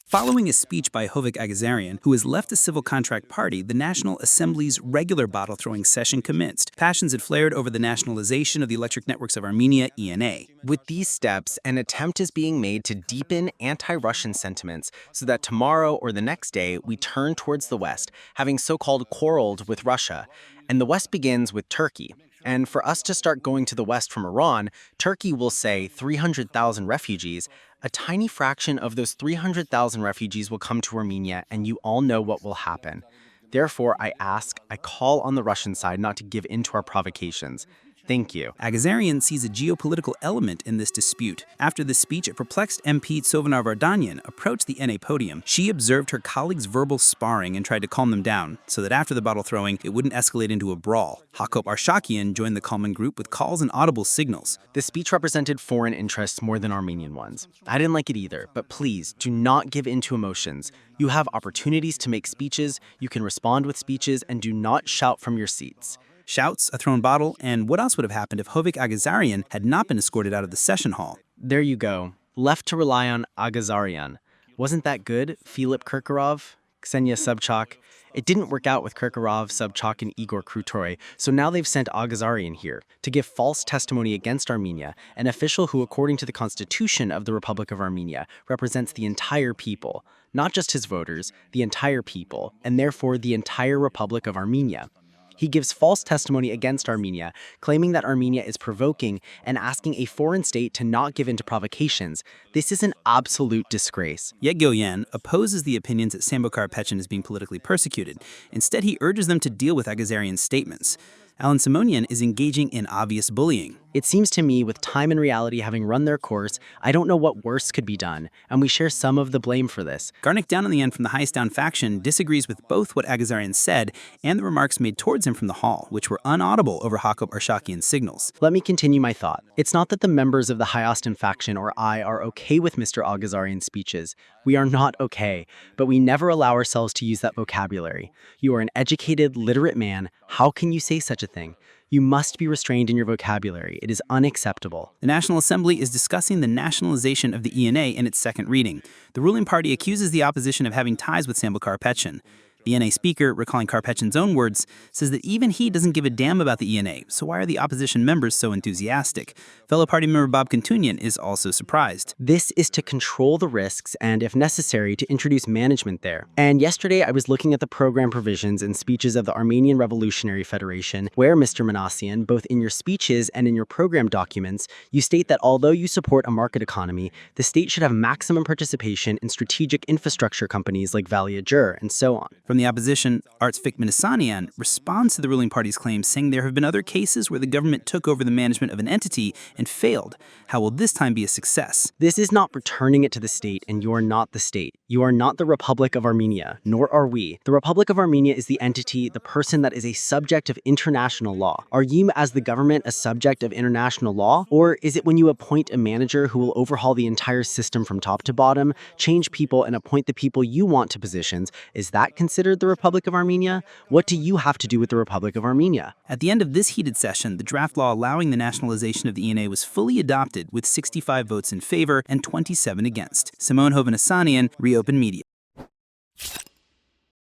Following a speech by Hovik Agazarian, who has left the Civil Contract Party, the National Assembly's regular bottle-throwing session commenced. Passions had flared over the nationalization of the electric networks of Armenia, ENA. With these steps, an attempt is being made to deepen anti-Russian sentiments so that tomorrow or the next day we turn towards the West, having so-called quarreled with Russia. And the West begins with Turkey. And for us to start going to the West from Iran, Turkey will say 300,000 refugees. A tiny fraction of those 300,000 refugees will come to Armenia, and you all know what will happen. Therefore, I call on the Russian side not to give in to our provocations. Thank you. Agazarian sees a geopolitical element in this dispute. After the speech, a perplexed MP Sovanar Vardanyan approached the NA podium. She observed her colleagues' verbal sparring and tried to calm them down, so that after the bottle throwing, it wouldn't escalate into a brawl. Hakop Arshakian joined the calming group with calls and audible signals. The speech represented foreign interests more than Armenian ones. I didn't like it either, but please do not give in to emotions. You have opportunities to make speeches, you can respond with speeches, and do not shout from your seats. Shouts, a thrown bottle, and what else would have happened if Hovik Agazarian had not been escorted out of the session hall? There you go. Left to rely on Agazarian. Wasn't that good? Filip Kirkorov, Ksenia Sobchak. It didn't work out with Kirkorov, Sobchak, and Igor Krutoy, so now they've sent Agazarian here to give false testimony against Armenia, an official who, according to the Constitution of the Republic of Armenia, represents the entire people, not just his voters, the entire people, and therefore the entire Republic of Armenia. He gives false testimony against Armenia, claiming that Armenia is provoking and asking a foreign state to not give in to provocations. This is an absolute disgrace. Yet Gyoyan opposes the opinions that Sambo Karapetyan is being politically persecuted. Instead, he urges them to deal with Agazarian's statements. Alan Simonian is engaging in obvious bullying. It seems to me, with time and reality having run their course, I don't know what worse could be done, and we share some of the blame for this. Garnick Down in the end from the Highest Down faction disagrees with both what Agazarian said and the remarks made towards him from the hall, which were unaudible over Hakop Arshakian's signals. Let me continue my thought. It's not that the members of the Highest Down faction or I are okay with Mr. Agazarian's speeches. We are not okay, but we never allow ourselves to use that vocabulary. You are an educated, literate man. How can you say such a thing? You must be restrained in your vocabulary. It is unacceptable. The National Assembly is discussing the nationalization of the ENA in its second reading. The ruling party accuses the opposition of having ties with Sambo Karapetyan. The ENA speaker, recalling Karapetyan's own words, says that even he doesn't give a damn about the ENA, so why are the opposition members so enthusiastic? Fellow party member Bob Kantunyan is also surprised. This is to control the risks and, if necessary, to introduce management there. And yesterday I was looking at the program provisions and speeches of the Armenian Revolutionary Federation, where, Mr. Manassian, both in your speeches and in your program documents, you state that although you support a market economy, the state should have maximum participation in strategic infrastructure companies like Valia Jur and so on. From the opposition, Artsvik Minasanian responds to the ruling party's claims, saying there have been other cases where the government took over the management of an entity and failed. How will this time be a success? This is not returning it to the state, and you are not the state. You are not the Republic of Armenia, nor are we. The Republic of Armenia is the entity, the person that is a subject of international law. Are you, as the government, a subject of international law? Or is it when you appoint a manager who will overhaul the entire system from top to bottom, change people, and appoint the people you want to positions? Is that considered the Republic of Armenia? What do you have to do with the Republic of Armenia? At the end of this heated session, the draft law allowing the nationalization of the ENA was fully adopted with 65 votes in favor and 27 against. Simone Hovhannisyan, ReOpen Media.